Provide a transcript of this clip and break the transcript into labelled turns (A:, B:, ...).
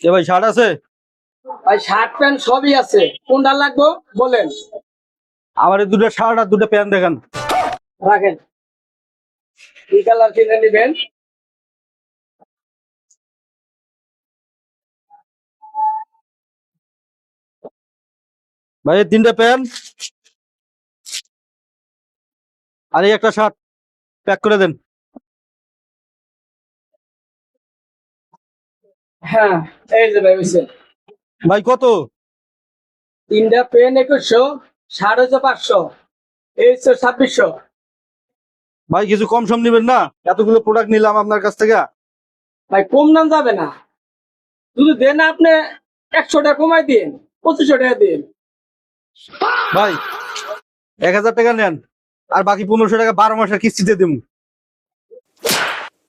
A: এ ভাই শার্ট আছে?
B: ভাই শার্ট প্যান্ট সবই আছে, কোনটা লাগবে বলেন।
A: আমার এই দুটো শার্ট আর দুটো প্যান্ট দেখান।
B: রাখেন, কি কালার কিনে নেবেন?
A: ভাই এই তিনটা প্যান্ট আর এই একটা শার্ট প্যাক করে দেন।
B: হ্যাঁ, এই যে ভাই হইছে।
A: ভাই কত?
B: তিনটা পেন 2100, শার্ট হচ্ছে 500, এই হচ্ছে 2600।
A: ভাই কিছু কম সম নিবেন না? এতগুলো প্রোডাক্ট নিলাম আপনার কাছ থেকে।
B: ভাই কম দাম যাবে না, যদি দেন আপনি 100 টাকা কমাই দিন, 2500 টাকা দিন।
A: ভাই 1000 টাকা নেন আর বাকি 1500 টাকা 12 মাসের কিস্তিতে দেবো।